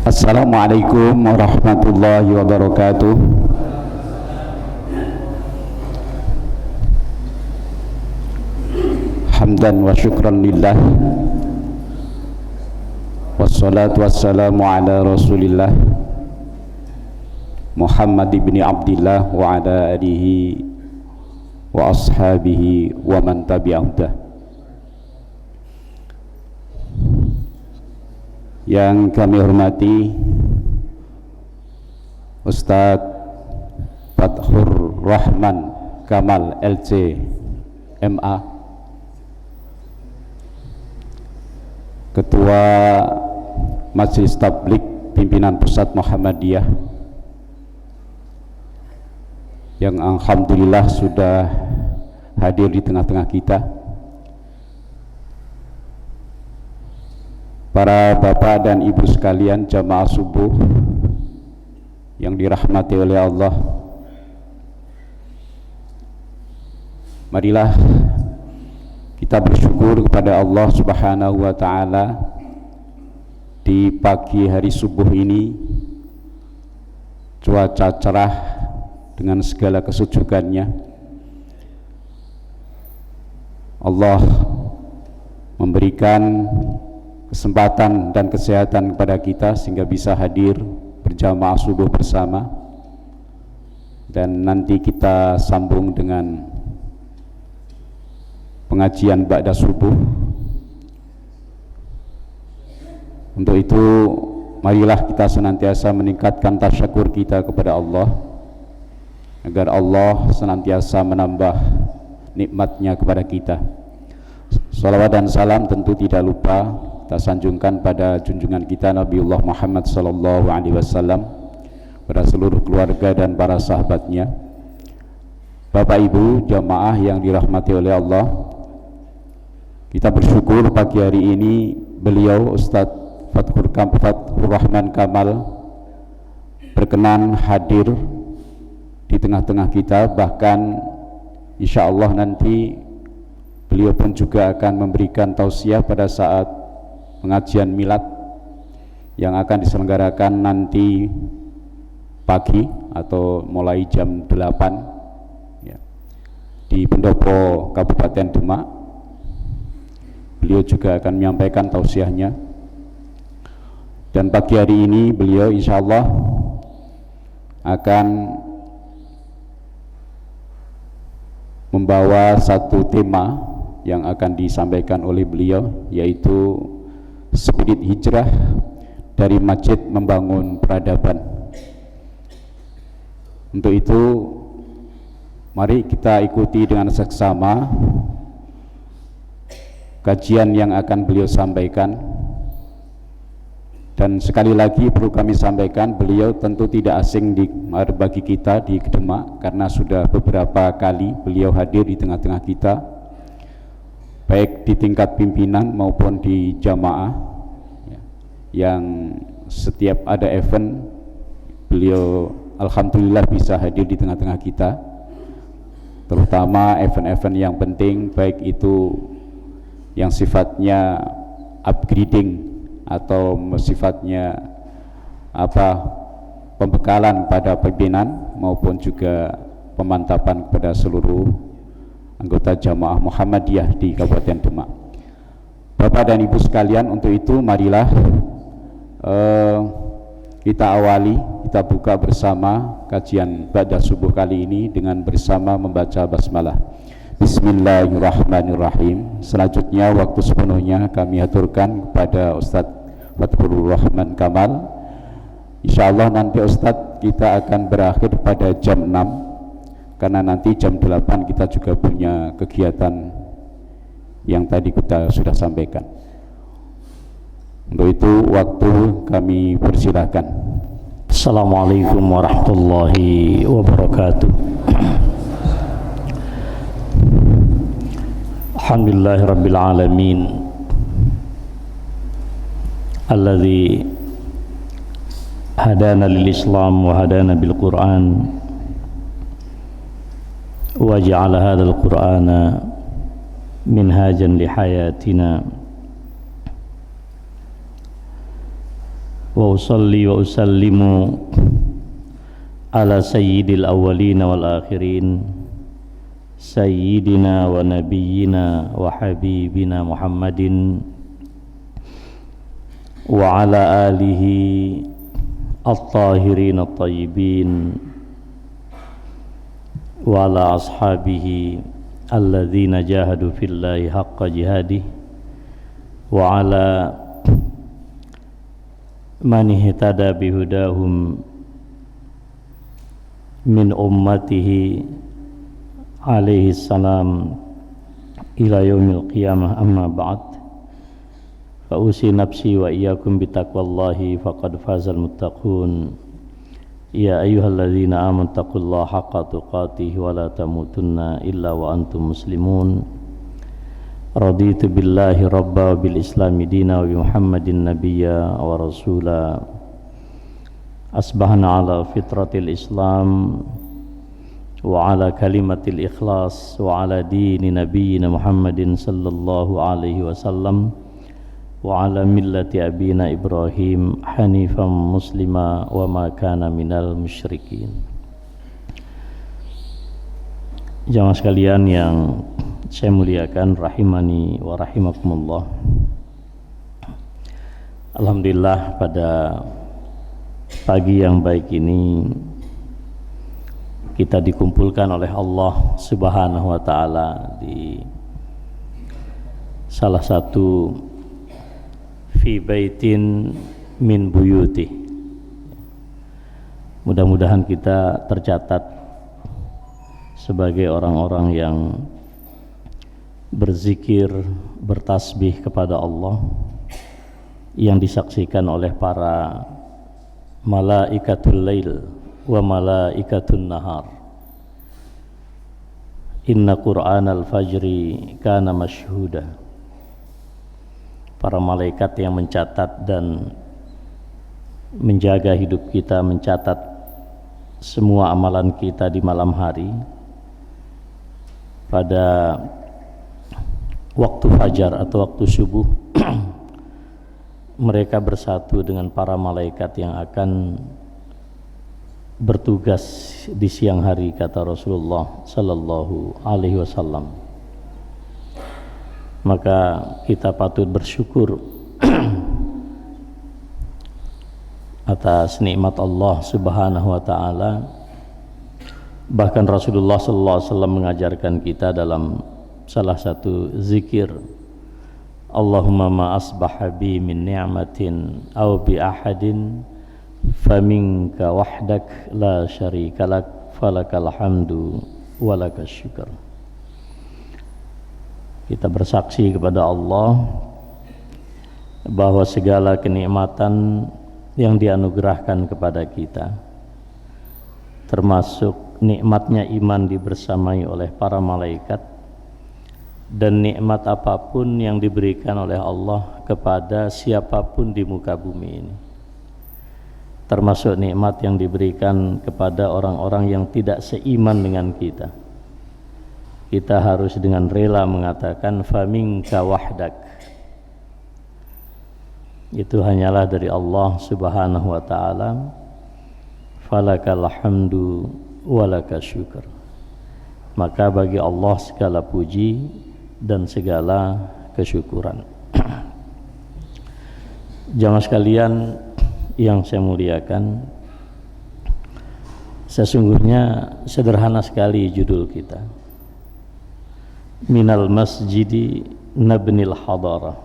Assalamualaikum warahmatullahi wabarakatuh. Hamdan wa syukran lillah, wassalatu wassalamu ala rasulillah Muhammad ibn Abdillah wa ala alihi wa ashabihi wa man tabi'ahudah. Yang kami hormati Ustadz Fathur Rahman Kamal LC MA, Ketua Majelis Tabligh Pimpinan Pusat Muhammadiyah, yang alhamdulillah sudah hadir di tengah-tengah kita, para bapak dan ibu sekalian jamaah subuh yang dirahmati oleh Allah. Marilah kita bersyukur kepada Allah Subhanahu wa ta'ala di pagi hari subuh ini, cuaca cerah dengan segala kesejukannya. Allah memberikan kesempatan dan kesehatan kepada kita sehingga bisa hadir berjamaah subuh bersama, dan nanti kita sambung dengan pengajian ba'da subuh. Untuk itu marilah kita senantiasa meningkatkan tasyakur kita kepada Allah, agar Allah senantiasa menambah nikmatnya kepada kita. Salawat dan salam tentu tidak lupa kita sanjungkan pada junjungan kita Nabiullah Muhammad sallallahu alaihi wasallam, pada seluruh keluarga dan para sahabatnya. Bapak Ibu jamaah yang dirahmati oleh Allah, kita bersyukur pagi hari ini beliau Ustadz Fathur Rahman Kamal berkenan hadir di tengah-tengah kita. Bahkan insya Allah nanti beliau pun juga akan memberikan tausiah pada saat pengajian milad yang akan diselenggarakan nanti pagi atau mulai jam 8 ya, di Pendopo Kabupaten Demak. Beliau juga akan menyampaikan tausiahnya, dan pagi hari ini beliau insya Allah akan membawa satu tema yang akan disampaikan oleh beliau, yaitu spirit hijrah dari masjid membangun peradaban. Untuk itu mari kita ikuti dengan seksama kajian yang akan beliau sampaikan. Dan sekali lagi perlu kami sampaikan, beliau tentu tidak asing bagi kita di Demak, karena sudah beberapa kali beliau hadir di tengah-tengah kita, baik di tingkat pimpinan maupun di jamaah ya, yang setiap ada event beliau alhamdulillah bisa hadir di tengah-tengah kita, terutama event-event yang penting, baik itu yang sifatnya upgrading atau sifatnya pembekalan pada pimpinan, maupun juga pemantapan kepada seluruh anggota jamaah Muhammadiyah di Kabupaten Demak. Bapak dan Ibu sekalian, untuk itu marilah kita awali, kita buka bersama kajian ba'da subuh kali ini dengan bersama membaca basmalah. Bismillahirrahmanirrahim. Selanjutnya waktu sepenuhnya kami aturkan kepada Ustadz Fathur Rahman Kamal. Insyaallah nanti Ustadz kita akan berakhir pada jam 6, karena nanti jam 8 kita juga punya kegiatan yang tadi kita sudah sampaikan. Untuk itu waktu kami persilakan. Assalamualaikum warahmatullahi wabarakatuh. Alhamdulillahirabbil alamin alladzi hadana lil Islam wa hadana bil Quran wa ja'ala hadzal Qur'ana minhajan li hayatina wa usalli wa usallimu ala sayyidil awwalin wal akhirin sayyidina wa nabiyyina wa habibina Muhammadin wa ala alihi at-tahirin at-tayyibin wa ala ashabihi alladzina jahadu fillahi haqqa jihadihi wa ala man ihtada bihudahum min ummatihi alaihi salam ila yaumil qiyamah, amma ba'd. Fa usi nafsi wa iyyakum bitaqwallahi faqad fazal muttaqun. Ya ayyuhalladzina amanu taqullaha haqqa tuqatih wa la tamutunna illa wa antum muslimun. Raditu billahi rabba wa bil islami dina wa bi Muhammadin nabiyya wa rasula. Asbahna ala fitratil islam wa ala kalimatil ikhlas wa ala dini nabiyyina Muhammadin sallallahu alaihi wasallam wa ala millati abina Ibrahim hanifan muslima wa ma kana minal musyrikin. Jamaah sekalian yang saya muliakan, rahimani wa rahimakumullah. Alhamdulillah, pada pagi yang baik ini kita dikumpulkan oleh Allah Subhanahu wa taala di salah satu fi baitin min buyuti. Mudah-mudahan kita tercatat sebagai orang-orang yang berzikir, bertasbih kepada Allah, yang disaksikan oleh para malaikatul lail wa malaikatun nahar. Inna Qur'anal fajri kana masyhuda. Para malaikat yang mencatat dan menjaga hidup kita, mencatat semua amalan kita di malam hari, pada waktu fajar atau waktu subuh mereka bersatu dengan para malaikat yang akan bertugas di siang hari, kata Rasulullah sallallahu alaihi wasallam. Maka kita patut bersyukur atas nikmat Allah Subhanahu wa taala. Bahkan Rasulullah sallallahu alaihi wasallam mengajarkan kita dalam salah satu zikir, Allahumma ma asbaha bi min ni'matin aw bi ahadin faminka wahdak la syarika lak falakal hamdu walakas syukur. Kita bersaksi kepada Allah bahwa segala kenikmatan yang dianugerahkan kepada kita, termasuk nikmatnya iman dibersamai oleh para malaikat, dan nikmat apapun yang diberikan oleh Allah kepada siapapun di muka bumi ini, termasuk nikmat yang diberikan kepada orang-orang yang tidak seiman dengan kita, kita harus dengan rela mengatakan faminka wahdak, itu hanyalah dari Allah Subhanahu wa taala, falakal hamdu walakas syukur. Maka bagi Allah segala puji dan segala kesyukuran. Jamaah sekalian yang saya muliakan, sesungguhnya sederhana sekali judul kita, minal masjidi nabnil hadarah,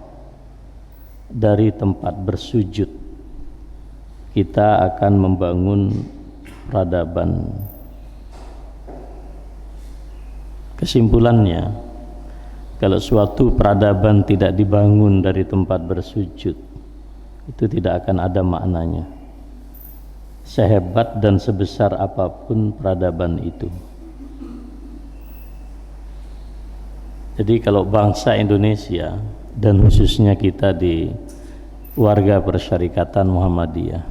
dari tempat bersujud kita akan membangun peradaban. Kesimpulannya, kalau suatu peradaban tidak dibangun dari tempat bersujud, itu tidak akan ada maknanya, sehebat dan sebesar apapun peradaban itu. Jadi kalau bangsa Indonesia dan khususnya kita di warga Persyarikatan Muhammadiyah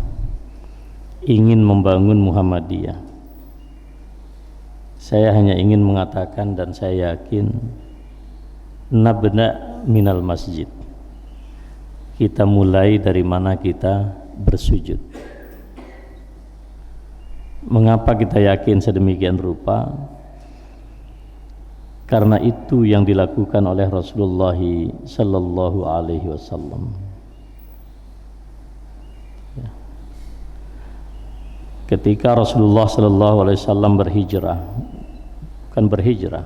ingin membangun Muhammadiyah, saya hanya ingin mengatakan dan saya yakin, nabna minal masjid, kita mulai dari mana kita? bersujud. Mengapa kita yakin sedemikian rupa? Karena itu yang dilakukan oleh Rasulullah sallallahu alaihi wasallam. Ketika Rasulullah sallallahu alaihi wasallam berhijrah,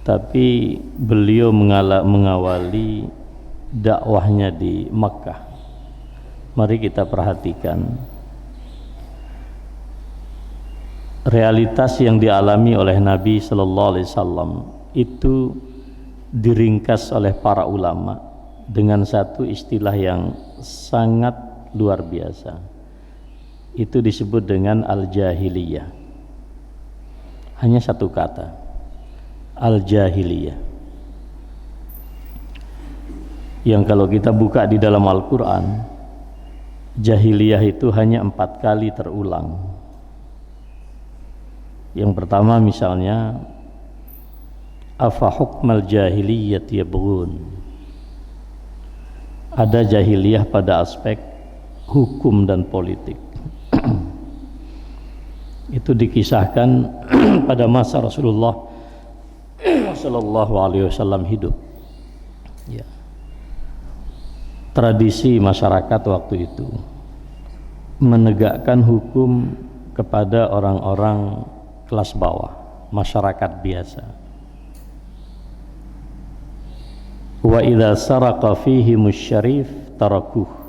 tapi beliau mengawali dakwahnya di Makkah. Mari kita perhatikan realitas yang dialami oleh Nabi sallallahu alaihi wasallam itu diringkas oleh para ulama dengan satu istilah yang sangat luar biasa. Itu disebut dengan al-jahiliyah. Hanya satu kata, al-jahiliyah, yang kalau kita buka di dalam Al-Quran, jahiliyah itu hanya 4 kali terulang. Yang pertama misalnya, afa hukmal jahiliyati yabghun. Ada jahiliyah pada aspek hukum dan politik. Itu dikisahkan pada masa Rasulullah sallallahu alaihi wasallam hidup. Ya. Tradisi masyarakat waktu itu menegakkan hukum kepada orang-orang kelas bawah, masyarakat biasa. Wa idza saraqa fihi musyarif tarakuh.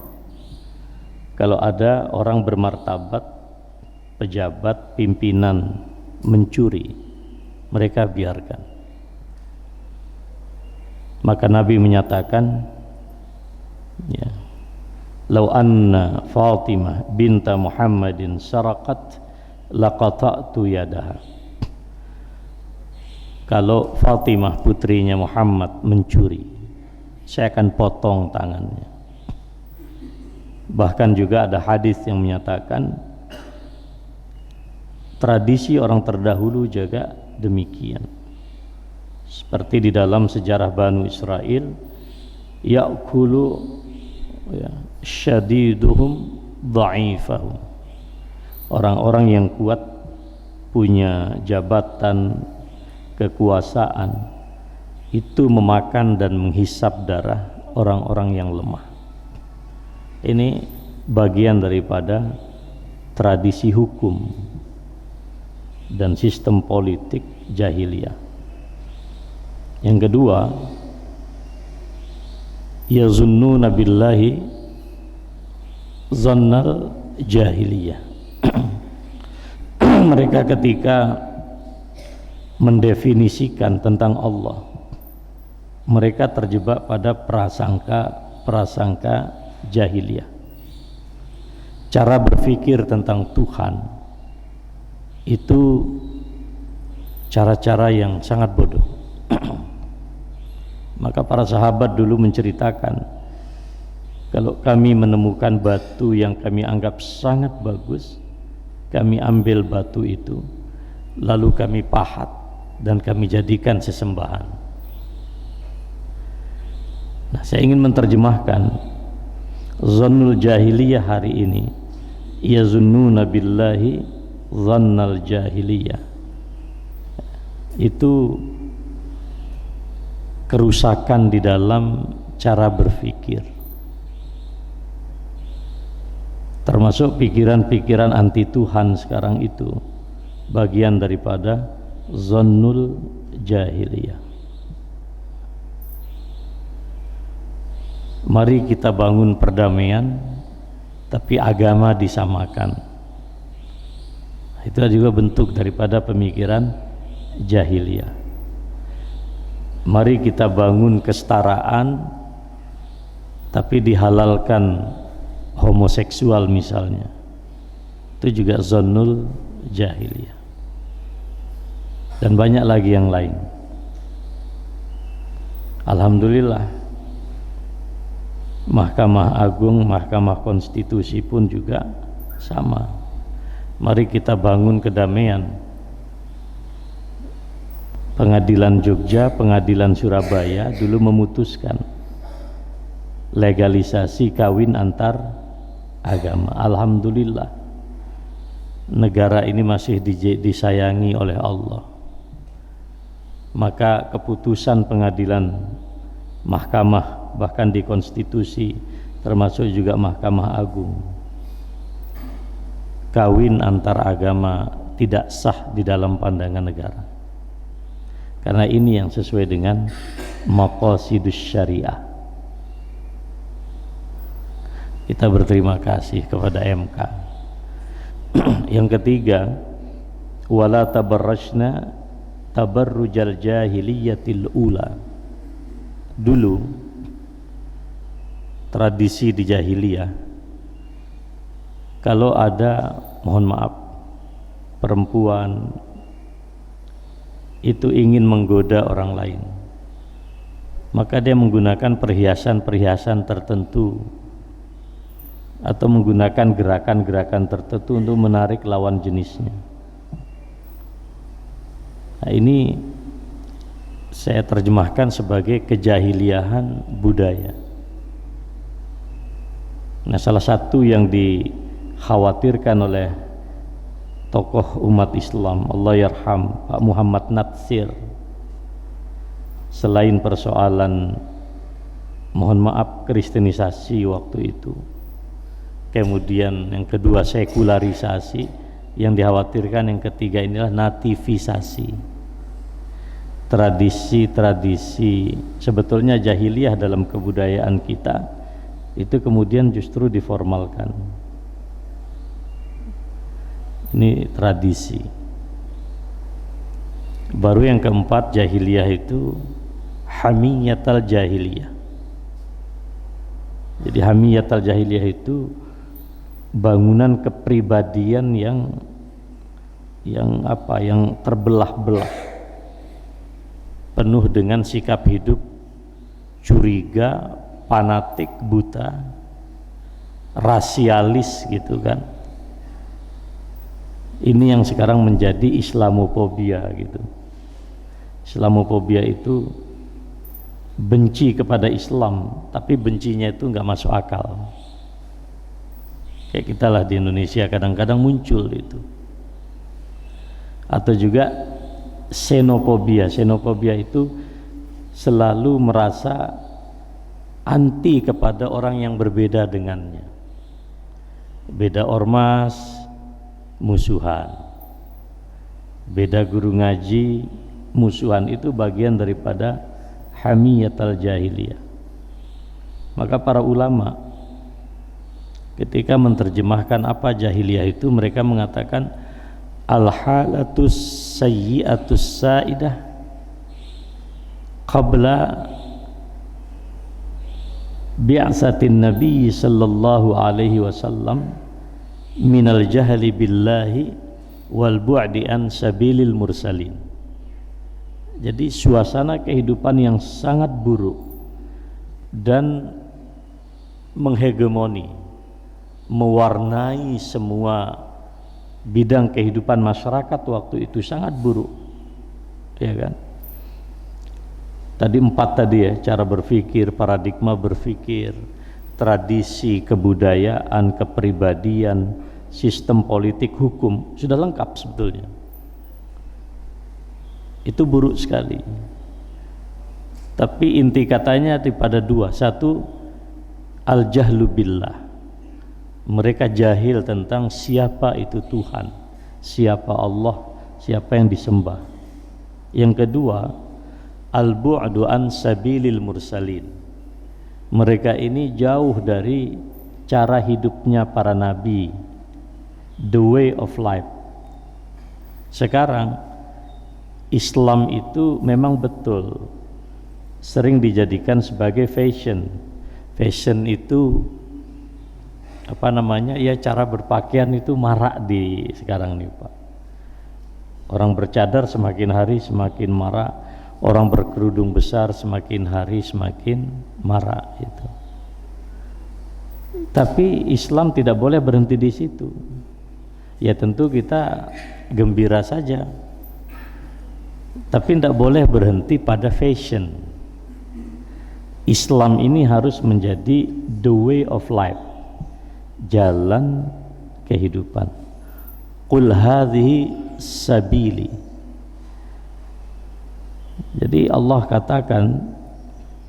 Kalau ada orang bermartabat, pejabat, pimpinan mencuri, mereka biarkan. Maka Nabi menyatakan, ya, lau anna Fatimah binta Muhammadin saraqat laqata'tu yadaha. Kalau Fatimah putrinya Muhammad mencuri, saya akan potong tangannya. Bahkan juga ada hadis yang menyatakan tradisi orang terdahulu juga demikian. Seperti di dalam sejarah Banu Israel, ya'kulu syadiduhum dha'ifahum. Orang-orang yang kuat, punya jabatan, kekuasaan, itu memakan dan menghisap darah orang-orang yang lemah. Ini bagian daripada tradisi hukum dan sistem politik jahiliyah. Yang kedua, yazunnuna billahi zannal jahiliyah. Mereka ketika mendefinisikan tentang Allah, mereka terjebak pada prasangka jahiliyah. Cara berpikir tentang Tuhan itu cara-cara yang sangat bodoh. Maka para sahabat dulu menceritakan, kalau kami menemukan batu yang kami anggap sangat bagus, kami ambil batu itu, lalu kami pahat dan kami jadikan sesembahan. Nah, saya ingin menerjemahkan zannul jahiliyah hari ini, yazunnuna billahi zannal jahiliyah. Itu kerusakan di dalam cara berpikir, termasuk pikiran-pikiran anti Tuhan sekarang itu bagian daripada zannul jahiliyah. Mari kita bangun perdamaian, tapi agama disamakan. Itu juga bentuk daripada pemikiran jahiliyah. Mari kita bangun kesetaraan, tapi dihalalkan homoseksual misalnya. Itu juga zannul jahiliyah. Dan banyak lagi yang lain. Alhamdulillah, Mahkamah Agung, Mahkamah Konstitusi pun juga sama. Mari kita bangun kedamaian. Pengadilan Jogja, Pengadilan Surabaya dulu memutuskan legalisasi kawin antar agama. Alhamdulillah negara ini masih disayangi oleh Allah. Maka keputusan pengadilan mahkamah, bahkan di konstitusi, termasuk juga Mahkamah Agung, kawin antar agama tidak sah di dalam pandangan negara, karena ini yang sesuai dengan maqasidus syariah. Kita berterima kasih kepada MK. Yang ketiga, wala tabarrajna tabarrujal jahiliyatil ula. Dulu tradisi di jahiliyah, kalau ada, mohon maaf, perempuan itu ingin menggoda orang lain, maka dia menggunakan perhiasan-perhiasan tertentu atau menggunakan gerakan-gerakan tertentu untuk menarik lawan jenisnya. Nah, ini saya terjemahkan sebagai kejahiliahan budaya. Nah, salah satu yang dikhawatirkan oleh tokoh umat Islam, Allah yarham, Pak Muhammad Natsir, selain persoalan, mohon maaf, kristenisasi waktu itu, kemudian yang kedua sekularisasi, yang dikhawatirkan yang ketiga inilah nativisasi. Tradisi-tradisi sebetulnya jahiliyah dalam kebudayaan kita itu kemudian justru diformalkan. Ini tradisi. Baru yang keempat, jahiliyah itu hamiyatal jahiliyah. Jadi hamiyatal jahiliyah itu bangunan kepribadian yang terbelah-belah, penuh dengan sikap hidup curiga, fanatik, buta, rasialis gitu kan. Ini yang sekarang menjadi Islamofobia gitu. Islamofobia itu benci kepada Islam, tapi bencinya itu nggak masuk akal. Kayak kita lah di Indonesia kadang-kadang muncul itu. Atau juga xenofobia. Xenofobia itu selalu merasa anti kepada orang yang berbeda dengannya. Beda ormas, musuhan. Beda guru ngaji, musuhan. Itu bagian daripada hamiyatal jahiliyah. Maka para ulama ketika menerjemahkan apa jahiliyah itu, mereka mengatakan al-halatus sayyi'atus sa'idah qabla bi'asatin nabi sallallahu alaihi wasallam minal jahli billahi wal bu'di an sabilil mursalin. Jadi suasana kehidupan yang sangat buruk dan menghegemoni, mewarnai semua bidang kehidupan masyarakat waktu itu sangat buruk, ya kan? Tadi 4 tadi ya, cara berpikir, paradigma berpikir, tradisi, kebudayaan, kepribadian, sistem politik, hukum, sudah lengkap sebetulnya. Itu buruk sekali. Tapi inti katanya pada 2. Satu, al-jahlu billah. Mereka jahil tentang siapa itu Tuhan, siapa Allah, siapa yang disembah. Yang kedua, al-bu'du an sabilil mursalin. Mereka ini jauh dari cara hidupnya para nabi, the way of life. Sekarang Islam itu memang betul sering dijadikan sebagai fashion. Fashion itu ya cara berpakaian itu marak di sekarang nih Pak. Orang bercadar semakin hari semakin marak, orang berkerudung besar semakin hari semakin marak itu. Tapi Islam tidak boleh berhenti di situ. Ya tentu kita gembira saja, tapi tidak boleh berhenti pada fashion. Islam ini harus menjadi the way of life, jalan kehidupan. Qul hadhihi sabili. Jadi Allah katakan,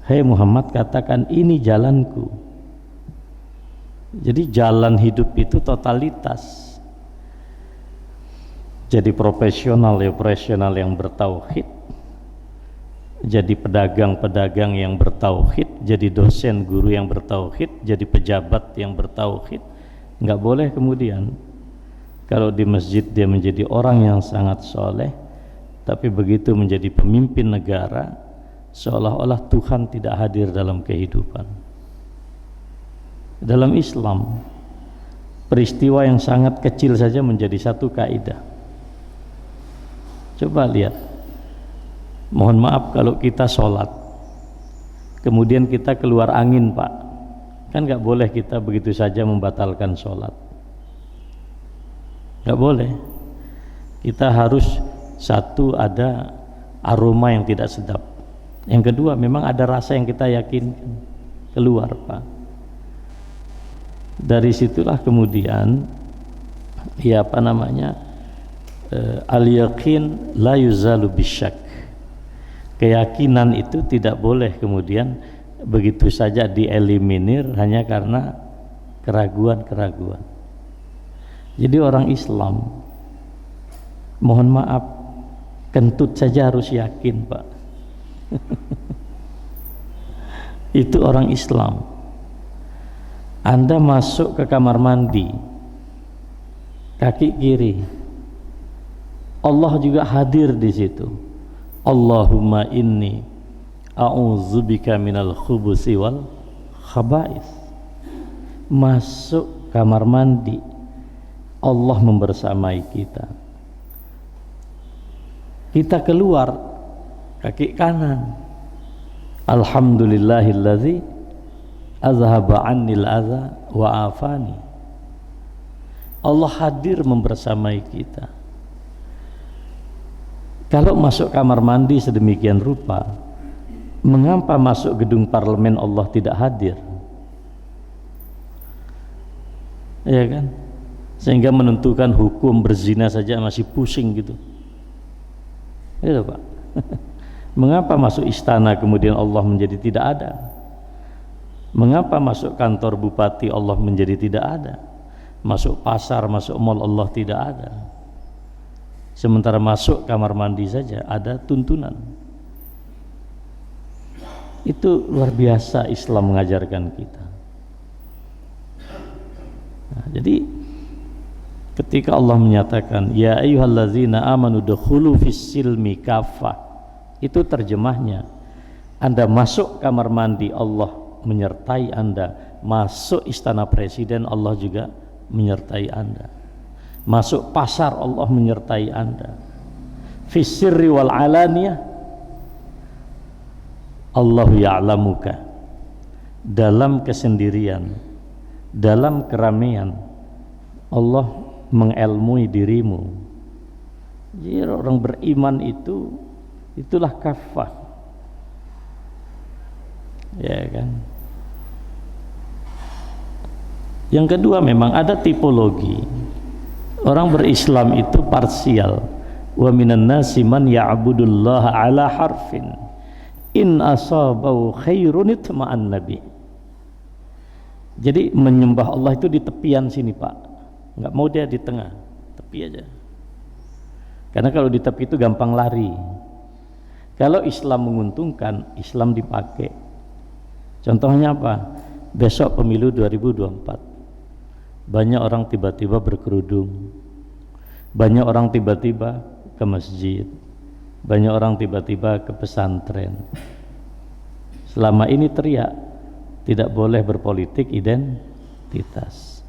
hai Muhammad, katakan ini jalanku. Jadi jalan hidup itu totalitas. Jadi profesional yang bertauhid, jadi pedagang yang bertauhid, jadi dosen guru yang bertauhid, jadi pejabat yang bertauhid. Nggak boleh kemudian kalau di masjid dia menjadi orang yang sangat soleh, tapi begitu menjadi pemimpin negara seolah-olah Tuhan tidak hadir dalam kehidupan. Dalam Islam, peristiwa yang sangat kecil saja menjadi satu kaidah. Coba lihat, mohon maaf kalau kita sholat kemudian kita keluar angin, Pak, kan nggak boleh kita begitu saja membatalkan sholat, nggak boleh. Kita harus, satu, ada aroma yang tidak sedap, yang kedua memang ada rasa yang kita yakinkan keluar, Pak. Dari situlah kemudian al-yaqin la yuzalu bisyak. Keyakinan itu tidak boleh kemudian begitu saja dieliminir hanya karena keraguan-keraguan. Jadi orang Islam, mohon maaf, kentut saja harus yakin, Pak. Itu orang Islam. Anda masuk ke kamar mandi, kaki kiri, Allah juga hadir di situ. Allahumma inni a'udzubika minal khubusi wal khaba'is. Masuk kamar mandi, Allah membersamai kita. Kita keluar, kaki kanan, alhamdulillahilladzi azhaba annil adza wa afani. Allah hadir membersamai kita. Kalau masuk kamar mandi sedemikian rupa, mengapa masuk gedung parlemen Allah tidak hadir? Ya kan? Sehingga menentukan hukum berzina saja masih pusing gitu. Itu, Pak. Mengapa masuk istana kemudian Allah menjadi tidak ada? Mengapa masuk kantor bupati Allah menjadi tidak ada? Masuk pasar, masuk mall Allah tidak ada. Sementara masuk kamar mandi saja ada tuntunan. Itu luar biasa Islam mengajarkan kita. Nah, jadi ketika Allah menyatakan ya ayyuhallazina amanu dukhulu fis silmi kafah, itu terjemahnya Anda masuk kamar mandi Allah menyertai Anda, masuk istana presiden Allah juga menyertai Anda, masuk pasar Allah menyertai Anda, fis sirri wal alaniyah Allahu ya'lamuka, dalam kesendirian, dalam keramaian Allah mengelmui dirimu. Jadi orang beriman itu, itulah kafah, ya kan. Yang kedua, memang ada tipologi orang berislam itu parsial. Wa minan nasi man ya'budullaha ala harfin in asabahu khairun itma'an nabi. Jadi menyembah Allah itu di tepian sini, Pak, nggak mau dia di tengah, tepi aja. Karena kalau di tepi itu gampang lari. Kalau Islam menguntungkan, Islam dipakai. Contohnya apa? Besok pemilu 2024, banyak orang tiba-tiba berkerudung, banyak orang tiba-tiba ke masjid, banyak orang tiba-tiba ke pesantren. Selama ini teriak tidak boleh berpolitik identitas.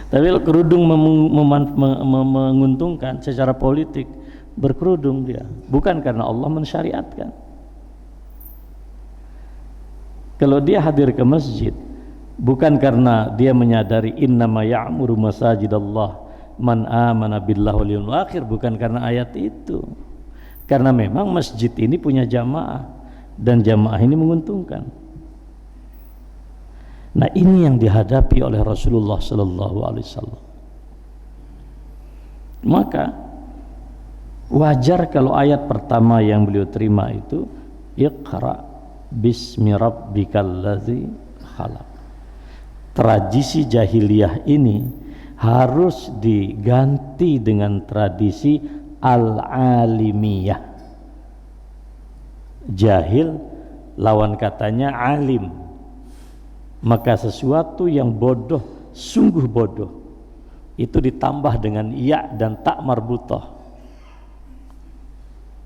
Tapi kalau kerudung menguntungkan secara politik, berkerudung dia, bukan karena Allah mensyariatkan. Kalau dia hadir ke masjid, bukan karena dia menyadari innama ya'muru masajidallah man amana billahi wal yawmil akhir, bukan karena ayat itu, Karena memang masjid ini punya jamaah dan jamaah ini menguntungkan. Nah, ini yang dihadapi oleh Rasulullah sallallahu alaihi wasallam. Maka wajar kalau ayat pertama yang beliau terima itu Iqra bismi rabbikal ladzi khalaq. Tradisi jahiliyah ini harus diganti dengan tradisi al-alimiyah. Jahil lawan katanya alim. Maka sesuatu yang bodoh, sungguh bodoh, itu ditambah dengan ya dan tak marbutah.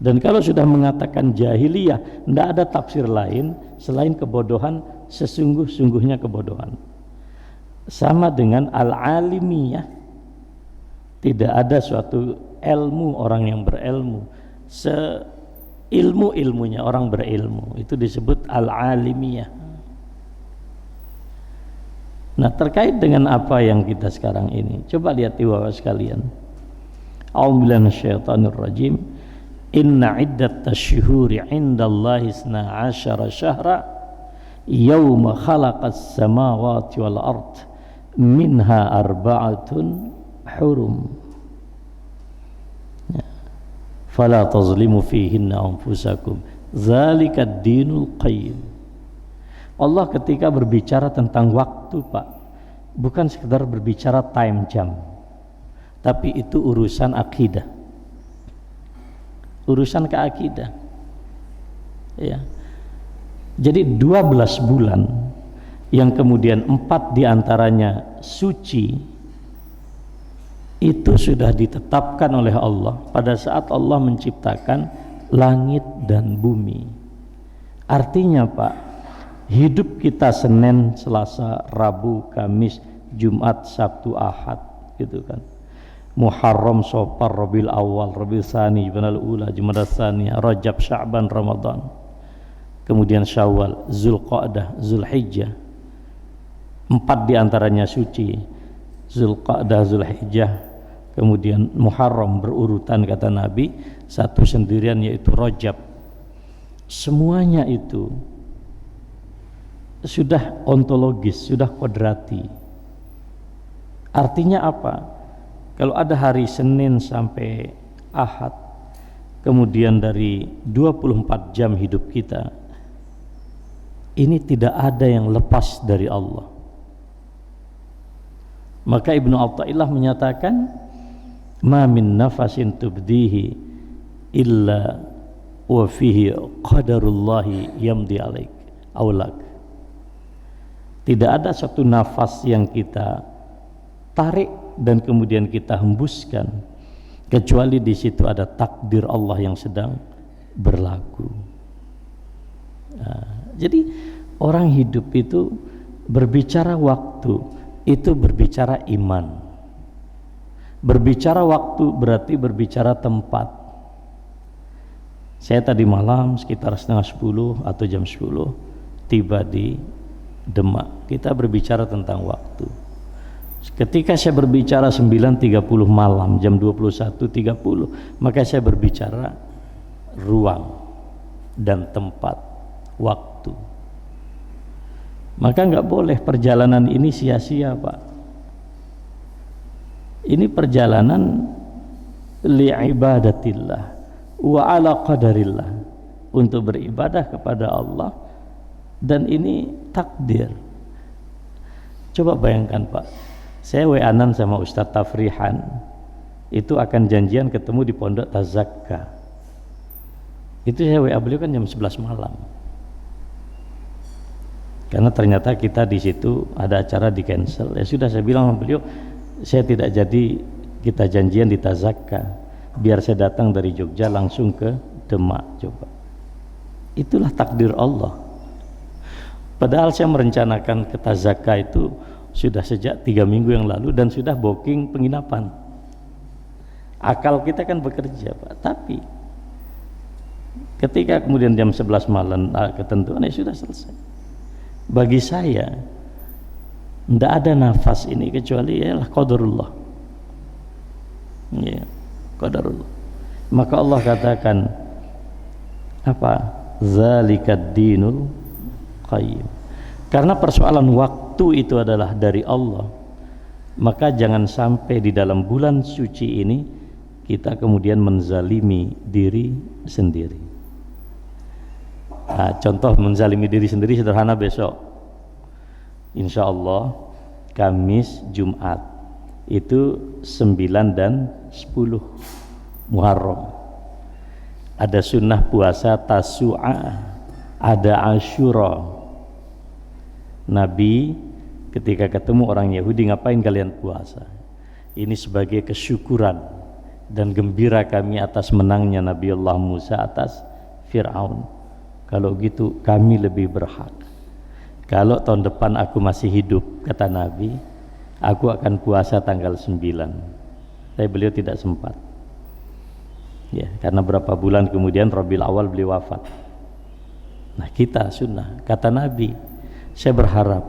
Dan kalau sudah mengatakan jahiliyah, tidak ada tafsir lain selain kebodohan, sesungguh-sungguhnya kebodohan. Sama dengan al-alimiyah, tidak ada suatu ilmu orang yang berilmu seilmu-ilmunya orang berilmu, itu disebut al-alimiyah. Nah, terkait dengan apa yang kita sekarang ini, coba lihat di bawah sekalian. A'udzubillahi minasyaitonir rajim. Inna iddatasy-syuhuri 'indallahi 12 syahra yauma khalaqas samawati wal ard minha arba'atun hurum. Fala tazlimu fihinna anfusakum dzalika ad-dinul qayyim. Allah ketika berbicara tentang waktu, Pak, bukan sekedar berbicara time jam, tapi itu urusan akidah, urusan keakidah, ya. Jadi 12 bulan yang kemudian 4 diantaranya suci, itu sudah ditetapkan oleh Allah pada saat Allah menciptakan langit dan bumi. Artinya, Pak, hidup kita Senin, Selasa, Rabu, Kamis, Jumat, Sabtu, Ahad, gitu kan. Muharram, Safar, Rabiul Awal, Rabiul Tsani, Jumadal Ula, Jumadal Tsaniyah, Rajab, Sya'ban, Ramadan. Kemudian Syawal, Zulqa'dah, Zulhijjah. 4 diantaranya suci. Zulqa'dah, Zulhijjah, kemudian Muharram berurutan kata Nabi, 1 sendirian yaitu Rajab. Semuanya itu sudah ontologis, sudah kodrati. Artinya apa? Kalau ada hari Senin sampai Ahad, kemudian dari 24 jam hidup kita, ini tidak ada yang lepas dari Allah. Maka Ibnu Athaillah menyatakan, ma min nafasin tubdihi illa wa fihi qadarullahi yamdi alaik aulak. Tidak ada satu nafas yang kita tarik dan kemudian kita hembuskan kecuali di situ ada takdir Allah yang sedang berlaku. Nah, jadi orang hidup itu berbicara waktu, itu berbicara iman. Berbicara waktu berarti berbicara tempat. Saya tadi malam sekitar 9:30 atau jam 10 tiba di Demak. Kita berbicara tentang waktu. Ketika saya berbicara 9:30 malam, jam 21:30, maka saya berbicara ruang dan tempat, waktu. Maka nggak boleh perjalanan ini sia-sia, Pak. Ini perjalanan li'ibadatillah wa ala qadarillah, untuk beribadah kepada Allah, dan ini takdir. Coba bayangkan, Pak, saya WA-an sama Ustadz Tafrihan, itu akan janjian ketemu di Pondok Tazakka. Itu saya WA beliau kan jam 11 malam. Karena ternyata kita di situ ada acara di cancel. Ya sudah, saya bilang sama beliau, saya tidak jadi, kita janjian di Tazakka, biar saya datang dari Jogja langsung ke Demak. Coba, itulah takdir Allah. Padahal saya merencanakan ke Tazakka itu sudah sejak 3 minggu yang lalu dan sudah booking penginapan. Akal kita kan bekerja, Pak. Tapi ketika kemudian jam 11 malam ketentuan, ya sudah selesai. Bagi saya tidak ada nafas ini kecuali ialah qadarullah. Ya, qadarullah. Maka Allah katakan, Apa? Zalikad dinul qayyim. Karena persoalan waktu itu adalah dari Allah, maka jangan sampai di dalam bulan suci ini kita kemudian menzalimi diri sendiri. Nah, contoh menzalimi diri sendiri sederhana, besok insya Allah Kamis Jumat itu 9 dan 10 Muharram, ada sunnah puasa Tasu'a, ada Asyura. Nabi ketika ketemu orang Yahudi, ngapain kalian puasa? Ini sebagai kesyukuran dan gembira kami atas menangnya Nabiullah Musa atas Fir'aun. Kalau gitu kami lebih berhak. Kalau tahun depan aku masih hidup, kata Nabi, aku akan puasa tanggal 9. Tapi beliau tidak sempat. Ya, karena berapa bulan kemudian Rabiul Awal beliau wafat. Nah, kita sunnah, kata Nabi, saya berharap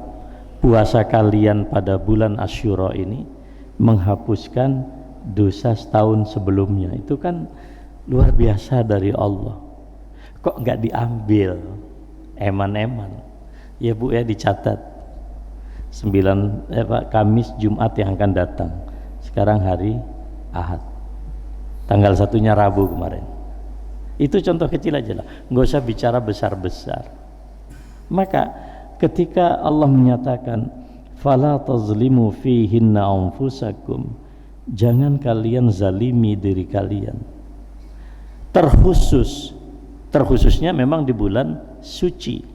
puasa kalian pada bulan Asyura ini menghapuskan dosa setahun sebelumnya. Itu kan luar biasa dari Allah. Kok nggak diambil eman-eman? Ya Bu, ya dicatat 9 Kamis Jumat yang akan datang. Sekarang hari Ahad, tanggal 1-nya Rabu kemarin. Itu contoh kecil aja lah, nggak usah bicara besar-besar. Maka ketika Allah menyatakan fala tazlimu fihinna anfusakum, jangan kalian zalimi diri kalian. Terkhususnya memang di bulan suci.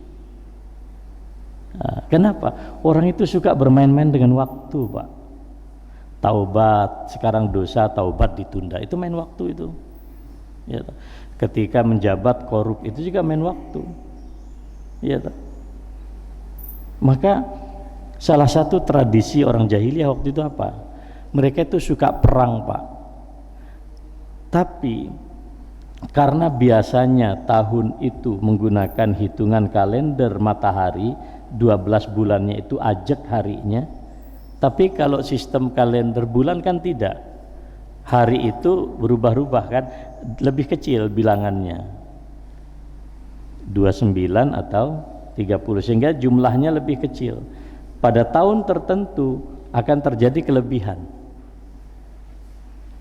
Nah, kenapa? Orang itu suka bermain-main dengan waktu, Pak. Taubat, sekarang dosa, taubat ditunda, itu main waktu itu. Ya, ketika menjabat korup itu juga main waktu. Ya, maka salah satu tradisi orang jahiliyah waktu itu apa? Mereka itu suka perang, Pak. Tapi karena biasanya tahun itu menggunakan hitungan kalender matahari, 12 bulannya itu ajak harinya. Tapi kalau sistem kalender bulan kan tidak, hari itu berubah-ubah kan, lebih kecil bilangannya, 29 atau 30, sehingga jumlahnya lebih kecil. Pada tahun tertentu akan terjadi kelebihan.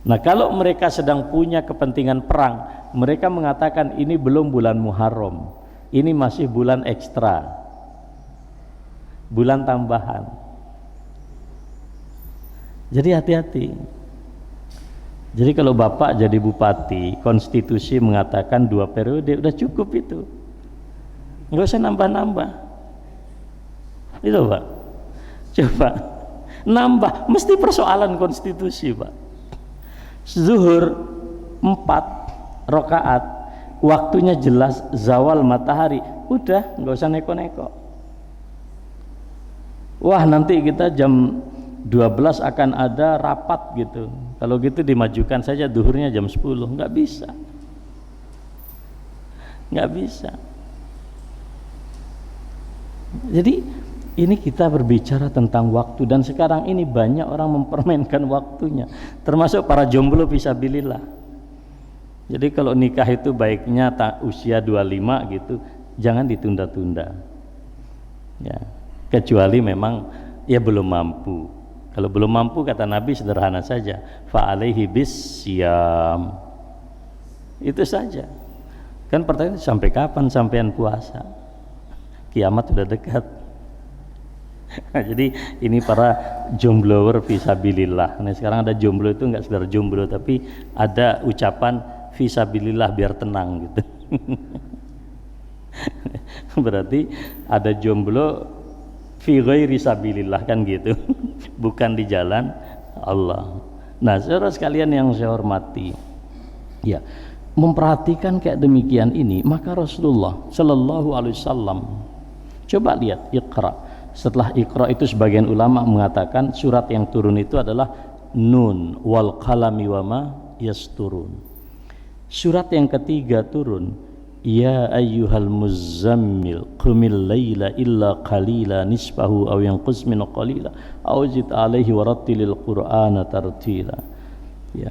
Nah, kalau mereka sedang punya kepentingan perang, mereka mengatakan ini belum bulan Muharram, ini masih bulan ekstra, bulan tambahan. Jadi hati-hati. Jadi kalau Bapak jadi bupati, konstitusi mengatakan 2 periode, udah cukup itu, nggak usah nambah-nambah. Itu Pak, coba nambah, mesti persoalan konstitusi Pak. Zuhur 4 rakaat, waktunya jelas, zawal matahari, udah nggak usah neko-neko. Wah, nanti kita jam 12 akan ada rapat gitu, kalau gitu dimajukan saja duhurnya jam 10. Nggak bisa, nggak bisa. Jadi ini kita berbicara tentang waktu, dan sekarang ini banyak orang mempermainkan waktunya, termasuk para jomblo fisabilillah. Jadi kalau nikah itu baiknya usia 25 gitu, jangan ditunda-tunda ya, kecuali memang ya belum mampu. Kalau belum mampu, kata Nabi sederhana saja, fa'alaihi bisyam, itu saja. Kan pertanyaan, sampai kapan sampean puasa? Kiamat sudah dekat. Jadi ini para jomblower fisabilillah. Nah, sekarang ada jomblo itu nggak sekedar jomblo, tapi ada ucapan fisabilillah biar tenang gitu. Berarti ada jomblo fi ghairi sabilillah kan gitu. Bukan di jalan Allah. Nah, saudara sekalian yang saya hormati, ya, memperhatikan kayak demikian ini, maka Rasulullah Shallallahu Alaihi Wasallam, coba lihat Iqra. Setelah Iqra itu sebagian ulama mengatakan surat yang turun itu adalah Nun wal qalami wama yasturun. Surat yang ketiga turun, ya ayyuhal muzammil qumil laila illa qalila nisfahu aw yanqus min qalila aw zid alaihi warattilil qur'ana tartila. Ya,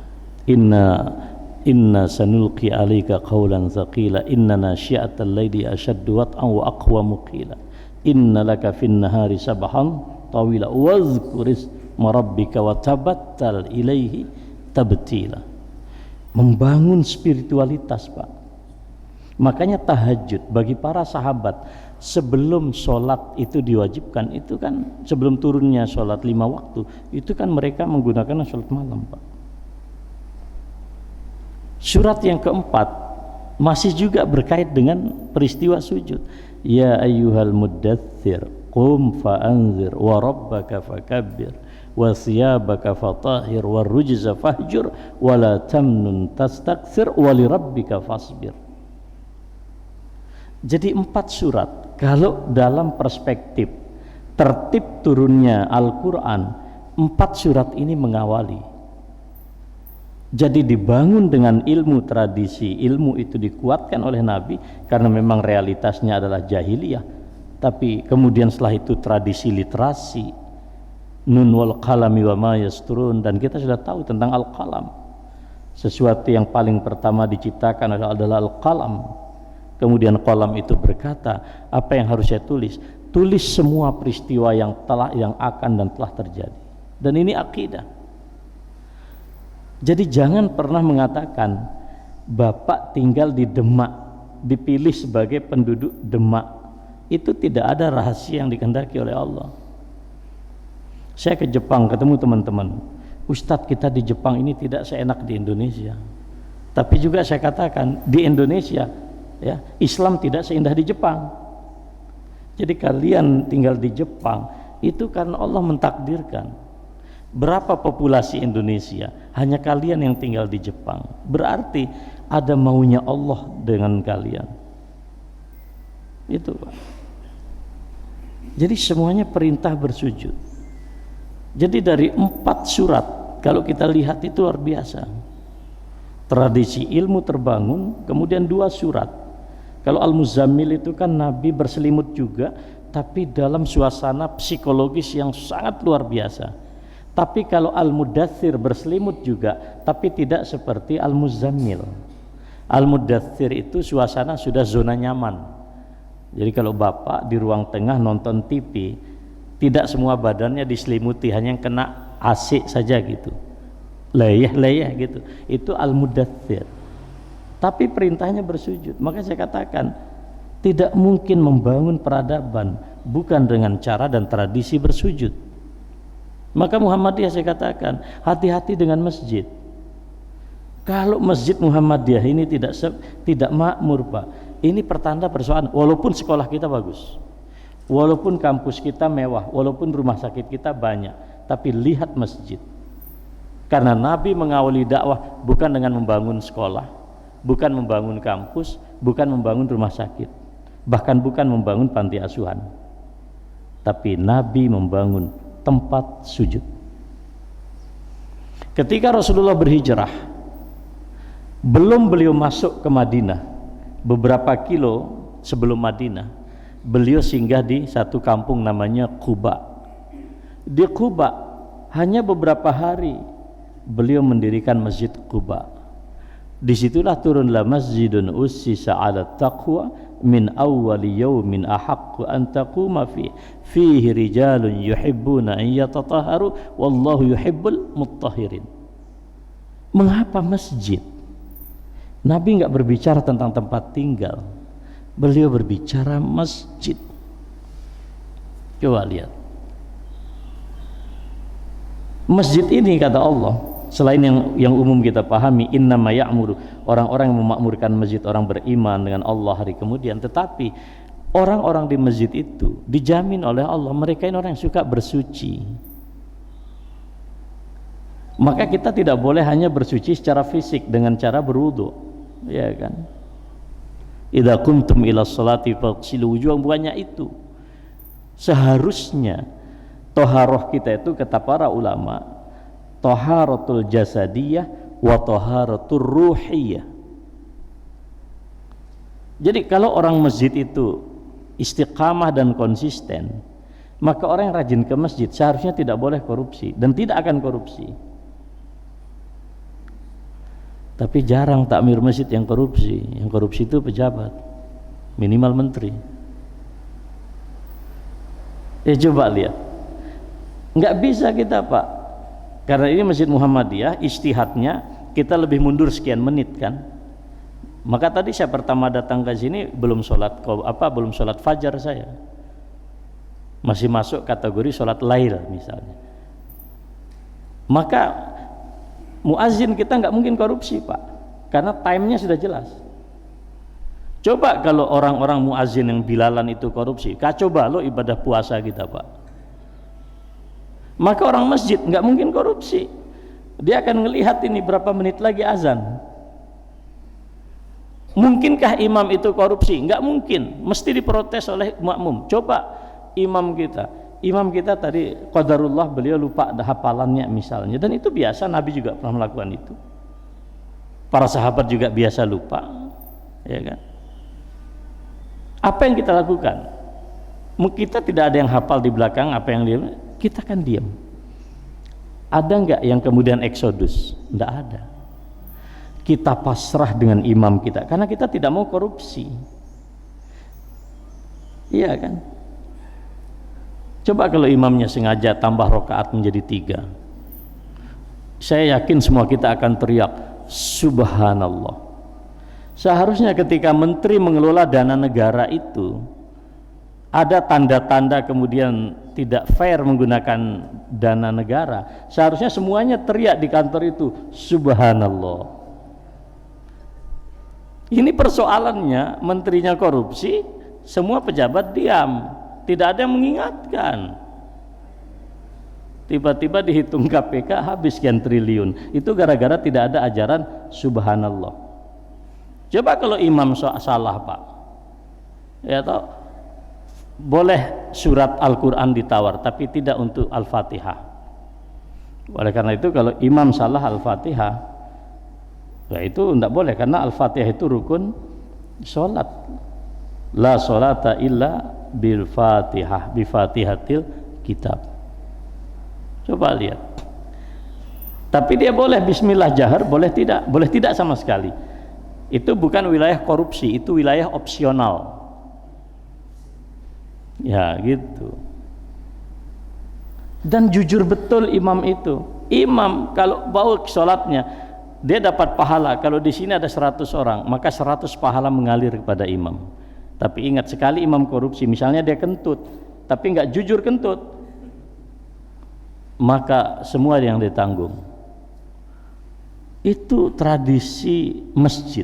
inna sanulqi alaika qawlan thaqila inna nasyi'atal laili ashaddu wat'an wa aqwamu qila inna laka fin nahari sabhan tawila wadhkur isma rabbika wa tabattal ilaihi tabtila. Membangun spiritualitas, Pak. Makanya tahajud bagi para sahabat sebelum sholat itu diwajibkan, itu kan sebelum turunnya sholat 5 waktu, itu kan mereka menggunakan sholat malam, Pak. Surat yang keempat masih juga berkait dengan peristiwa sujud. Ya ayyuhal muddaththir qum fa'anzir wa rabbaka fakabbir wa thiyabaka fatahhir wa rujza fahjur wa la tamnun tastakthir wa li rabbika fasbir. Jadi 4 surat, kalau dalam perspektif tertib turunnya Al-Quran, 4 surat ini mengawali. Jadi dibangun dengan ilmu tradisi, ilmu itu dikuatkan oleh Nabi karena memang realitasnya adalah jahiliyah. Tapi kemudian setelah itu tradisi literasi, nun wal qalami wa ma yasturun, dan kita sudah tahu tentang al-qalam. Sesuatu yang paling pertama diciptakan adalah al-qalam. Kemudian qalam itu berkata, apa yang harus saya tulis? Tulis semua peristiwa yang telah, yang akan dan telah terjadi. Dan ini akidah. Jadi jangan pernah mengatakan Bapak tinggal di Demak, dipilih sebagai penduduk Demak. Itu tidak ada rahasia yang dikehendaki oleh Allah. Saya ke Jepang ketemu teman-teman, Ustadz, kita di Jepang ini tidak seenak di Indonesia. Tapi juga saya katakan di Indonesia, ya, Islam tidak seindah di Jepang. Jadi kalian tinggal di Jepang itu karena Allah mentakdirkan. Berapa populasi Indonesia? Hanya kalian yang tinggal di Jepang. Berarti ada maunya Allah dengan kalian. Itu, Pak. Jadi semuanya perintah bersujud. Jadi dari 4 surat, kalau kita lihat itu luar biasa. Tradisi ilmu terbangun, kemudian 2 surat. Kalau Al-Muzammil itu kan Nabi berselimut juga, tapi dalam suasana psikologis yang sangat luar biasa. Tapi kalau Al-Mudaththir berselimut juga, tapi tidak seperti Al-Muzammil. Al-Mudaththir itu suasana sudah zona nyaman. Jadi kalau Bapak di ruang tengah nonton TV, tidak semua badannya diselimuti, hanya yang kena AC saja gitu, leyeh-leyeh gitu. Itu Al-Mudaththir. Tapi perintahnya bersujud. Maka saya katakan tidak mungkin membangun peradaban bukan dengan cara dan tradisi bersujud. Maka Muhammadiyah saya katakan hati-hati dengan masjid. Kalau masjid Muhammadiyah ini tidak makmur, Pak, ini pertanda persoalan. Walaupun sekolah kita bagus, walaupun kampus kita mewah, walaupun rumah sakit kita banyak, tapi lihat masjid. Karena Nabi mengawali dakwah bukan dengan membangun sekolah, bukan membangun kampus, bukan membangun rumah sakit, bahkan bukan membangun panti asuhan, tapi Nabi membangun tempat sujud. Ketika Rasulullah berhijrah, belum beliau masuk ke Madinah, beberapa kilo sebelum Madinah, beliau singgah di satu kampung namanya Quba. Di Quba hanya beberapa hari beliau mendirikan masjid Quba. Disitulah turunlah masjidun ussisa ala taqwa min awwali yaumin ahaqqu an taquma fihi rijalun yuhibbuna an yatatahharu wallahu yuhibbul muttahhirin. Mengapa masjid? Nabi enggak berbicara tentang tempat tinggal, beliau berbicara masjid. Coba lihat masjid ini, kata Allah, selain yang umum kita pahami, innama ya'muru, orang-orang yang memakmurkan masjid, orang beriman dengan Allah hari kemudian. Tetapi orang-orang di masjid itu dijamin oleh Allah, mereka ini orang yang suka bersuci. Maka kita tidak boleh hanya bersuci secara fisik dengan cara berwudu, ya kan? Idza kuntum ila sholati faghsilu wujuhakum, bukannya itu. Seharusnya toharoh kita itu, kata para ulama, taharatul jasadiyah wa taharatul ruhiyah. Jadi kalau orang masjid itu istiqamah dan konsisten, maka orang yang rajin ke masjid seharusnya tidak boleh korupsi dan tidak akan korupsi. Tapi jarang takmir masjid yang korupsi. Yang korupsi itu pejabat, minimal menteri. Coba lihat, nggak bisa kita Pak, karena ini Masjid Muhammadiyah, ijtihadnya kita lebih mundur sekian menit kan. Maka tadi saya pertama datang ke sini belum sholat fajar, saya masih masuk kategori sholat lail misalnya. Maka muazin kita nggak mungkin korupsi Pak, karena timenya sudah jelas. Coba kalau orang-orang muazin yang bilalan itu korupsi, kacau balau ibadah puasa kita Pak. Maka orang masjid nggak mungkin korupsi, dia akan melihat ini berapa menit lagi azan. Mungkinkah imam itu korupsi? Nggak mungkin, mesti diprotes oleh makmum. Coba imam kita tadi qadarullah beliau lupa hafalannya misalnya, dan itu biasa, Nabi juga pernah melakukan itu, para sahabat juga biasa lupa, ya kan? Apa yang kita lakukan? Kita tidak ada yang hafal di belakang apa yang dia, kita kan diam. Ada nggak yang kemudian eksodus? Nggak ada. Kita pasrah dengan imam kita karena kita tidak mau korupsi, iya kan? Coba kalau imamnya sengaja tambah rakaat menjadi 3, saya yakin semua kita akan teriak subhanallah. Seharusnya ketika menteri mengelola dana negara itu ada tanda-tanda kemudian tidak fair menggunakan dana negara, seharusnya semuanya teriak di kantor itu subhanallah. Ini persoalannya, menterinya korupsi, semua pejabat diam, tidak ada yang mengingatkan. Tiba-tiba dihitung KPK habis sekian triliun, itu gara-gara tidak ada ajaran subhanallah. Coba kalau imam salah Pak, ya toh, boleh surat Al-Quran ditawar tapi tidak untuk Al-Fatihah. Oleh karena itu kalau imam salah Al-Fatihah, ya itu tidak boleh, karena Al-Fatihah itu rukun sholat. La sholata illa bil Fatihah, bi Fatihatil kitab. Coba lihat. Tapi dia boleh bismillah jahar, boleh tidak sama sekali. Itu bukan wilayah korupsi, itu wilayah opsional. Ya gitu. Dan jujur betul imam itu. Imam kalau bawa sholatnya, dia dapat pahala. Kalau di sini ada 100 orang, maka 100 pahala mengalir kepada imam. Tapi ingat, sekali imam korupsi, misalnya dia kentut, tapi nggak jujur kentut, maka semua yang ditanggung. Itu tradisi masjid.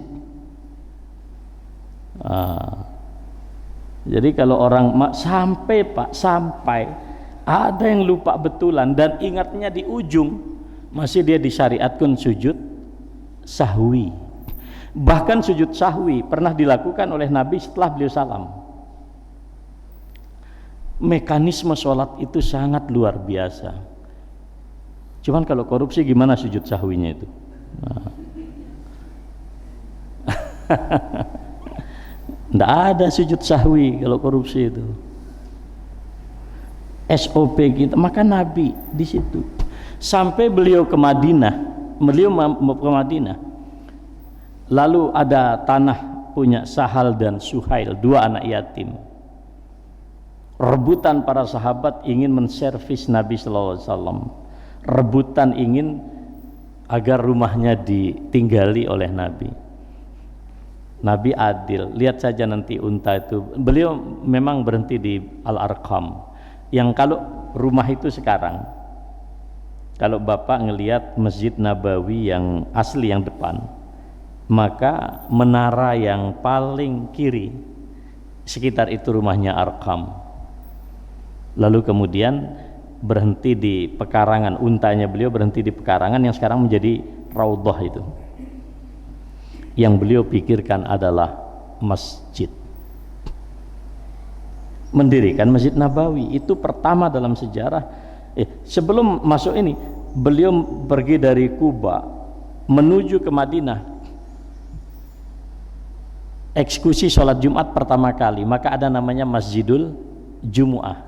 Jadi kalau orang sampai ada yang lupa betulan dan ingatnya di ujung, masih dia disyariatkan sujud sahwi. Bahkan sujud sahwi pernah dilakukan oleh Nabi setelah beliau salam. Mekanisme sholat itu sangat luar biasa. Cuman kalau korupsi gimana sujud sahwinya itu? Nggak ada sujud sahwi kalau korupsi itu. SOP kita, maka Nabi di situ sampai beliau ke Madinah, lalu ada tanah punya Sahal dan Suhail, 2 anak yatim. Rebutan para sahabat ingin menservis Nabi sallallahu alaihi wasallam, rebutan ingin agar rumahnya ditinggali oleh Nabi. Nabi adil, lihat saja nanti unta itu, beliau memang berhenti di Al-Arqam, yang kalau rumah itu sekarang, kalau Bapak ngelihat Masjid Nabawi yang asli yang depan, maka menara yang paling kiri sekitar itu rumahnya Arqam. Lalu kemudian berhenti di pekarangan, untanya beliau berhenti di pekarangan yang sekarang menjadi Raudhah itu. Yang beliau pikirkan adalah masjid. Mendirikan Masjid Nabawi itu pertama dalam sejarah. Sebelum masuk ini, beliau pergi dari Kuba menuju ke Madinah. Eksekusi sholat Jumat pertama kali, maka ada namanya Masjidul Jumu'ah.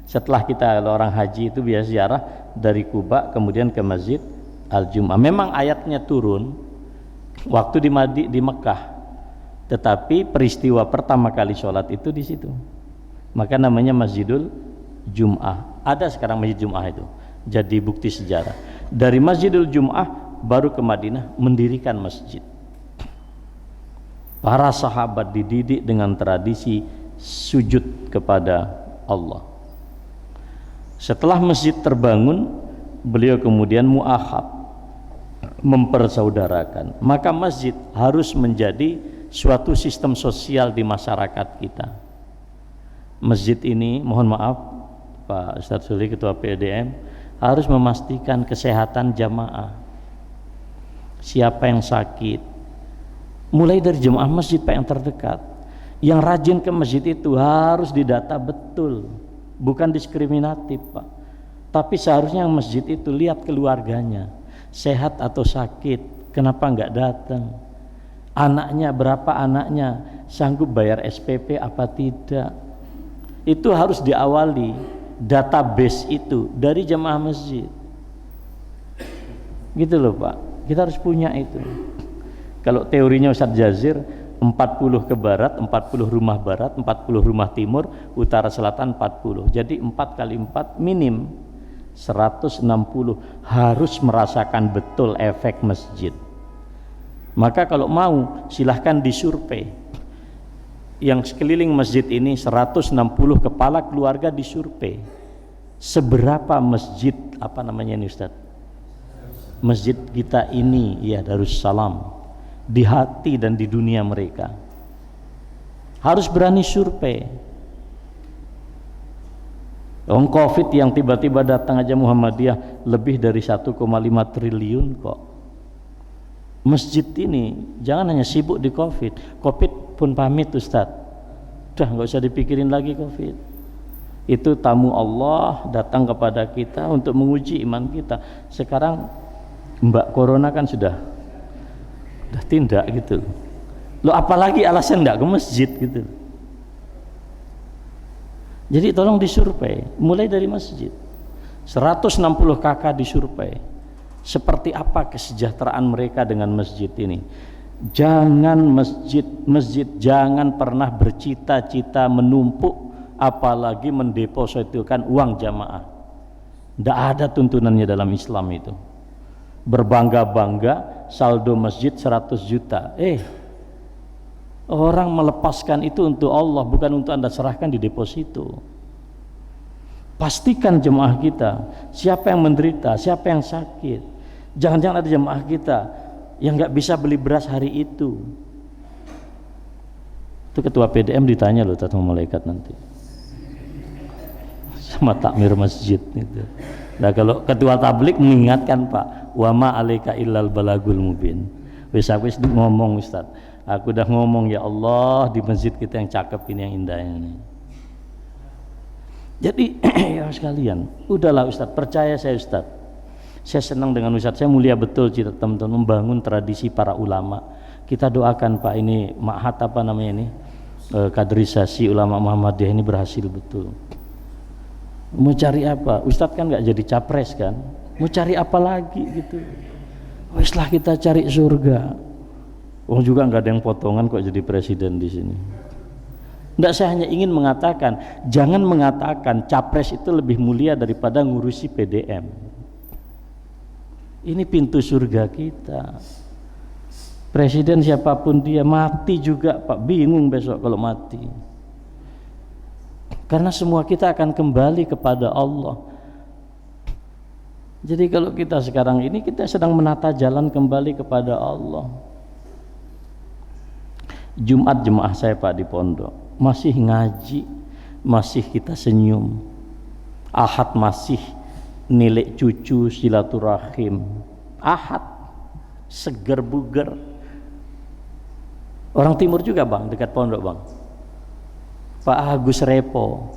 Setelah kita orang haji itu biasa ziarah dari Kuba kemudian ke Masjid Al-Jumu'ah. Memang ayatnya turun waktu di Mekah, tetapi peristiwa pertama kali sholat itu di situ, maka namanya Masjidul Jum'ah. Ada sekarang Masjid Jum'ah itu, jadi bukti sejarah. Dari Masjidul Jum'ah baru ke Madinah mendirikan masjid. Para sahabat dididik dengan tradisi sujud kepada Allah. Setelah masjid terbangun, beliau kemudian mu'ahad, mempersaudarakan. Maka masjid harus menjadi suatu sistem sosial di masyarakat kita. Masjid ini, mohon maaf Pak Ustadz Suli, Ketua PDM, harus memastikan kesehatan jamaah. Siapa yang sakit, mulai dari jemaah masjid Pak yang terdekat, yang rajin ke masjid itu harus didata betul, bukan diskriminatif Pak, tapi seharusnya masjid itu lihat keluarganya sehat atau sakit, kenapa nggak datang, anaknya berapa, anaknya sanggup bayar SPP apa tidak. Itu harus diawali database itu dari jemaah masjid, gitu loh Pak. Kita harus punya itu. Kalau teorinya Ustadz Jazir, 40 ke barat, 40 rumah barat, 40 rumah timur, utara selatan 40. Jadi 4 kali 4 minim 160 harus merasakan betul efek masjid. Maka kalau mau silahkan disurvei. Yang sekeliling masjid ini 160 kepala keluarga disurvei. Seberapa masjid, apa namanya ini Ustadz? Masjid kita ini ya Darussalam di hati dan di dunia mereka. Harus berani survei. Covid yang tiba-tiba datang aja Muhammadiyah lebih dari 1,5 triliun kok. Masjid ini jangan hanya sibuk di Covid. Covid pun pamit Ustadz. Udah nggak usah dipikirin lagi Covid. Itu tamu Allah datang kepada kita untuk menguji iman kita. Sekarang Mbak Corona kan sudah tindak gitu. Lo apalagi alasan nggak ke masjid gitu. Jadi tolong disurvei mulai dari masjid. 160 kakak disurvei. Seperti apa kesejahteraan mereka dengan masjid ini. Jangan masjid jangan pernah bercita-cita menumpuk, apalagi mendepositokan uang jamaah. Tidak ada tuntunannya dalam Islam itu. Berbangga-bangga saldo masjid 100 juta. Orang melepaskan itu untuk Allah, bukan untuk Anda serahkan di deposito. Pastikan jemaah kita siapa yang menderita, siapa yang sakit. Jangan-jangan ada jemaah kita yang nggak bisa beli beras hari itu. Itu ketua PDM ditanya loh sama malaikat nanti sama takmir masjid itu. Nah kalau ketua tablik mengingatkan Pak, wa ma alaika illal balagul mubin. Wis ngomong Ustaz, aku udah ngomong ya Allah di masjid kita yang cakep ini, yang indah ini. Jadi ya sekalian, udahlah Ustaz, percaya saya Ustaz. Saya senang dengan Ustaz, saya mulia betul cita teman-teman membangun tradisi para ulama. Kita doakan Pak ini ma'had apa namanya ini, kaderisasi ulama Muhammadiyah ini berhasil betul. Mau cari apa? Ustadz kan nggak jadi capres kan? Mau cari apa lagi gitu? Weslah kita cari surga. Juga nggak ada yang potongan kok jadi presiden di sini. Nggak, saya hanya ingin mengatakan, jangan mengatakan capres itu lebih mulia daripada ngurusi PDM. Ini pintu surga kita. Presiden siapapun dia mati juga Pak, bingung besok kalau mati. Karena semua kita akan kembali kepada Allah. Jadi kalau kita sekarang ini kita sedang menata jalan kembali kepada Allah. Jumat jemaah saya Pak di pondok masih ngaji, masih kita senyum. Ahad masih nilai cucu silaturahim. Ahad seger buger. Orang timur juga Bang, dekat pondok Bang. Pak Agus Repo,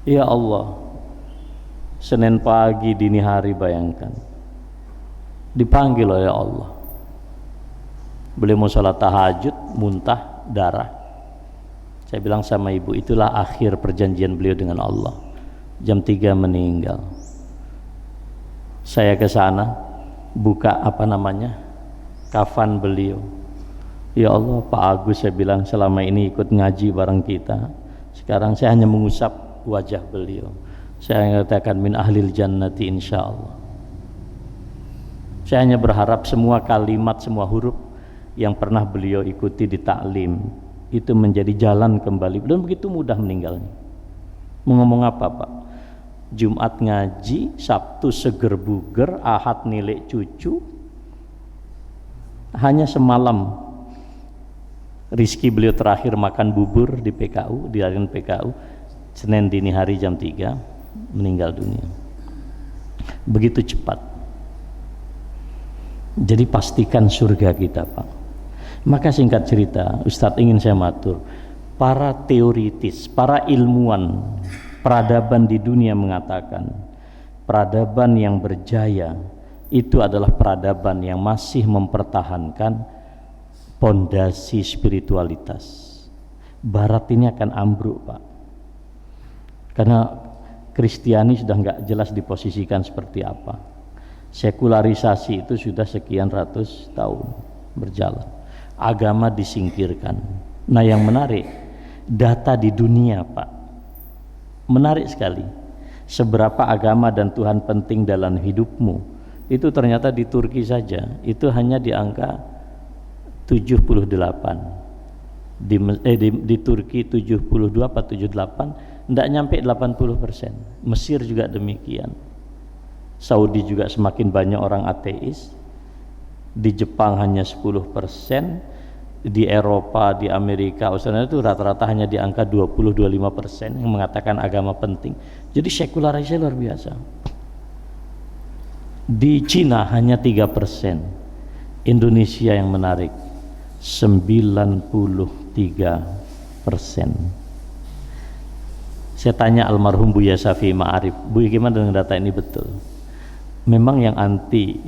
ya Allah, Senin pagi dini hari bayangkan, dipanggil oleh Allah. Beliau mau sholat tahajud, muntah darah. Saya bilang sama ibu, itulah akhir perjanjian beliau dengan Allah. Jam 3 meninggal. Saya ke sana, buka apa namanya, kafan beliau. Ya Allah, Pak Agus, saya bilang selama ini ikut ngaji bareng kita, sekarang saya hanya mengusap wajah beliau, saya mengatakan min ahlil jannati insyaallah. Saya hanya berharap semua kalimat, semua huruf yang pernah beliau ikuti di taklim itu menjadi jalan kembali. Dan begitu mudah meninggalnya. Mau ngomong apa Pak? Jumat ngaji, Sabtu seger buger, Ahad nilai cucu. Hanya semalam rizki beliau terakhir makan bubur di PKU, di harian PKU, Senin dini hari jam 3 meninggal dunia. Begitu cepat. Jadi pastikan surga kita Pak. Maka singkat cerita, Ustadz ingin saya matur, para teoritis, para ilmuwan peradaban di dunia mengatakan peradaban yang berjaya itu adalah peradaban yang masih mempertahankan pondasi spiritualitas. Barat ini akan ambruk Pak, karena Kristiani sudah nggak jelas diposisikan seperti apa. Sekularisasi itu sudah sekian ratus tahun berjalan, agama disingkirkan. Nah yang menarik, data di dunia Pak, menarik sekali. Seberapa agama dan Tuhan penting dalam hidupmu, itu ternyata di Turki saja itu hanya di angka 78. Di Turki 72 apa 78, tidak nyampe 80%. Mesir juga demikian. Saudi juga semakin banyak orang ateis. Di Jepang hanya 10%, di Eropa, di Amerika, Australia itu rata-rata hanya di angka 20-25% yang mengatakan agama penting. Jadi sekularisasi luar biasa. Di Cina hanya 3%. Indonesia yang menarik 93%. Saya tanya almarhum Buya Syafi'i Ma'arif, Bu, gimana dengan data ini? Betul. Memang yang anti,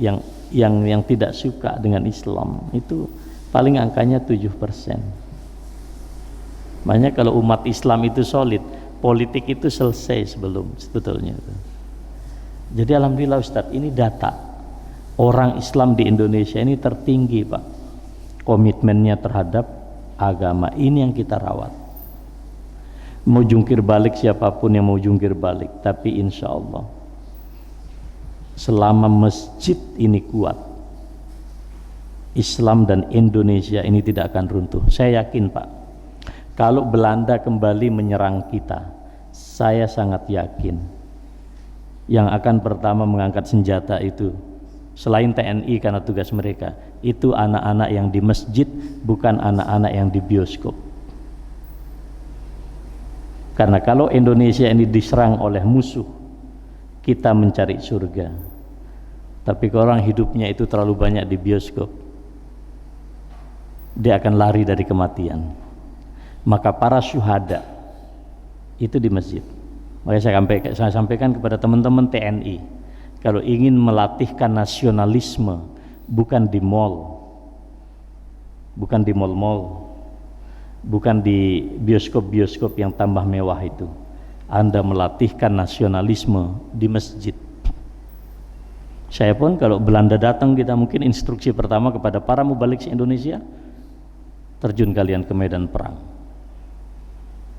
yang tidak suka dengan Islam itu paling angkanya 7%. Makanya kalau umat Islam itu solid, politik itu selesai sebetulnya. Jadi alhamdulillah Ustadz, ini data orang Islam di Indonesia ini tertinggi Pak, komitmennya terhadap agama. Ini yang kita rawat. Mau jungkir balik siapapun yang mau jungkir balik, tapi insya Allah selama masjid ini kuat, Islam dan Indonesia ini tidak akan runtuh. Saya yakin Pak, kalau Belanda kembali menyerang kita, saya sangat yakin yang akan pertama mengangkat senjata itu selain TNI karena tugas mereka, itu anak-anak yang di masjid, bukan anak-anak yang di bioskop. Karena kalau Indonesia ini diserang oleh musuh, kita mencari surga, tapi kalau orang hidupnya itu terlalu banyak di bioskop, dia akan lari dari kematian. Maka para syuhada itu di masjid. Makanya saya sampaikan kepada teman-teman TNI, kalau ingin melatihkan nasionalisme, bukan di mall, bukan di mall-mall, bukan di bioskop-bioskop yang tambah mewah itu. Anda melatihkan nasionalisme di masjid. Saya pun kalau Belanda datang, kita mungkin instruksi pertama kepada para mubalik Indonesia, terjun kalian ke medan perang.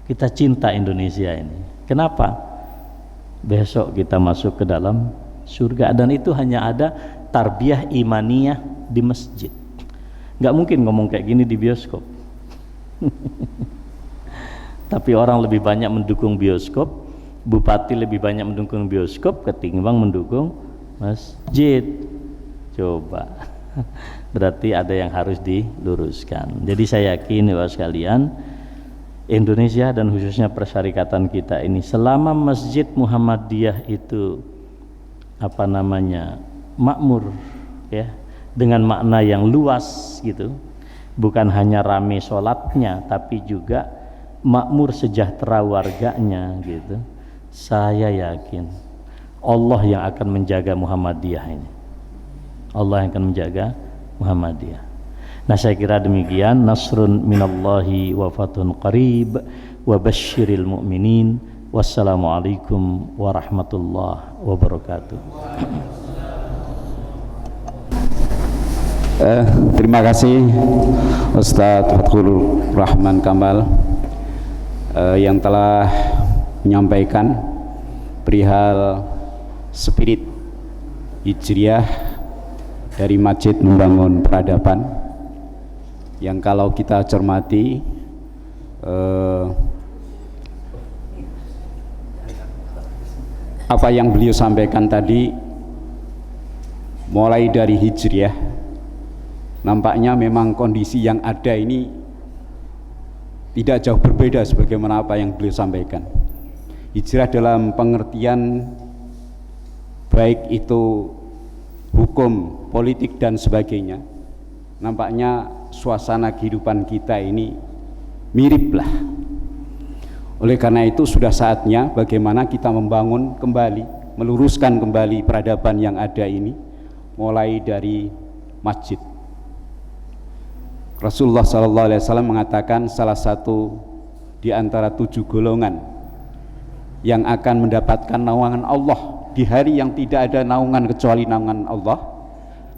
Kita cinta Indonesia ini. Kenapa? Besok kita masuk ke dalam surga, dan itu hanya ada tarbiyah imaniyah di masjid. Nggak mungkin ngomong kayak gini di bioskop. Tapi orang lebih banyak mendukung bioskop, bupati lebih banyak mendukung bioskop ketimbang mendukung masjid. Coba, berarti ada yang harus diluruskan. Jadi saya yakin Bapak sekalian, Indonesia dan khususnya persyarikatan kita ini, selama Masjid Muhammadiyah itu makmur ya, dengan makna yang luas gitu, bukan hanya rame sholatnya tapi juga makmur sejahtera warganya gitu, saya yakin Allah yang akan menjaga Muhammadiyah ini. Allah yang akan menjaga Muhammadiyah. Nah saya kira demikian. Nasrun minallahi wa fathun qarib wa basyiril mu'minin. Wassalamualaikum warahmatullahi wabarakatuh. Terima kasih Ustadz Fathur Rahman Kamal yang telah menyampaikan perihal spirit hijriah dari Masjid Membangun Peradaban, yang kalau kita cermati apa yang beliau sampaikan tadi, mulai dari hijriah, nampaknya memang kondisi yang ada ini tidak jauh berbeda sebagaimana apa yang beliau sampaikan. Hijrah dalam pengertian baik itu hukum, politik dan sebagainya, nampaknya suasana kehidupan kita ini miriplah. Oleh karena itu sudah saatnya bagaimana kita membangun kembali, meluruskan kembali peradaban yang ada ini, mulai dari masjid. Rasulullah SAW mengatakan salah satu di antara 7 golongan yang akan mendapatkan naungan Allah di hari yang tidak ada naungan kecuali naungan Allah,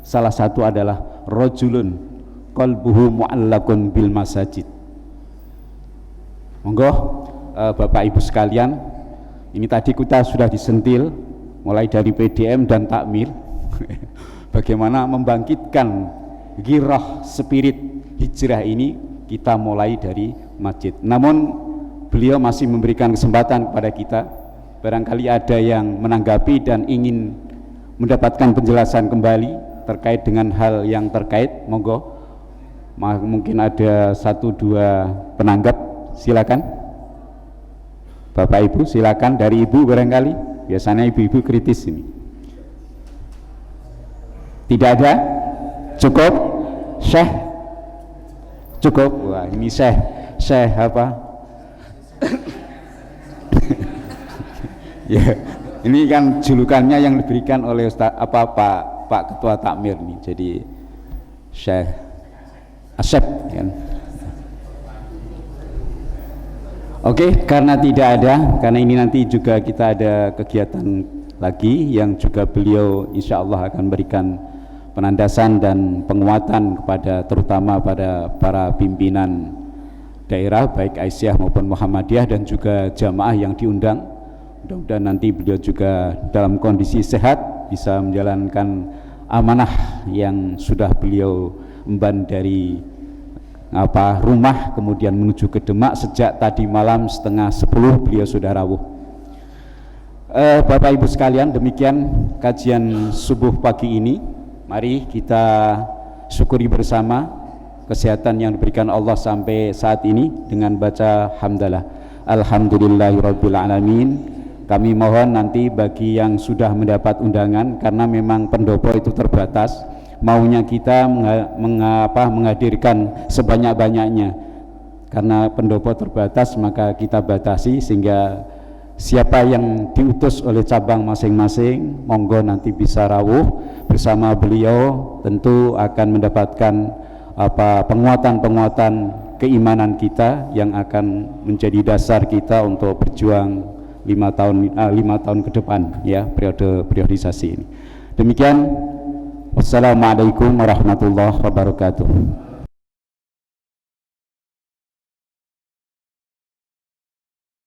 salah satu adalah rajulun qalbuhu mu'allaqun bil masajid. Monggo Bapak Ibu sekalian, ini tadi kita sudah disentil mulai dari PDM dan takmir bagaimana membangkitkan girah spirit hijrah ini, kita mulai dari masjid. Namun beliau masih memberikan kesempatan kepada kita, barangkali ada yang menanggapi dan ingin mendapatkan penjelasan kembali terkait dengan hal yang terkait. Monggo, mungkin ada 1-2 penanggap, silakan Bapak Ibu, silakan. Dari Ibu barangkali, biasanya ibu-ibu kritis ini. Tidak ada? Cukup? Syekh? Cukup? Wah, ini Syekh apa? Ya, ini kan julukannya yang diberikan oleh Ustaz Pak Ketua Takmir nih. Jadi Syekh Asep kan. Oke, karena tidak ada, karena ini nanti juga kita ada kegiatan lagi yang juga beliau insya Allah akan berikan penandasan dan penguatan kepada terutama pada para pimpinan daerah baik Aisyah maupun Muhammadiyah dan juga jamaah yang diundang. Mudah-mudahan nanti beliau juga dalam kondisi sehat bisa menjalankan amanah yang sudah beliau emban dari rumah kemudian menuju ke Demak. Sejak tadi malam 9:30 beliau sudah rawuh. Bapak Ibu sekalian, demikian kajian subuh pagi ini. Mari kita syukuri bersama kesehatan yang diberikan Allah sampai saat ini dengan baca hamdalah. Alhamdulillahirabbil alamin. Kami mohon nanti bagi yang sudah mendapat undangan, karena memang pendopo itu terbatas, maunya kita menghadirkan sebanyak-banyaknya. Karena pendopo terbatas, maka kita batasi sehingga siapa yang diutus oleh cabang masing-masing monggo nanti bisa rawuh bersama beliau, tentu akan mendapatkan penguatan-penguatan keimanan kita yang akan menjadi dasar kita untuk berjuang 5 tahun ke depan, ya, periode priorisasi ini. Demikian, wassalamualaikum warahmatullahi wabarakatuh.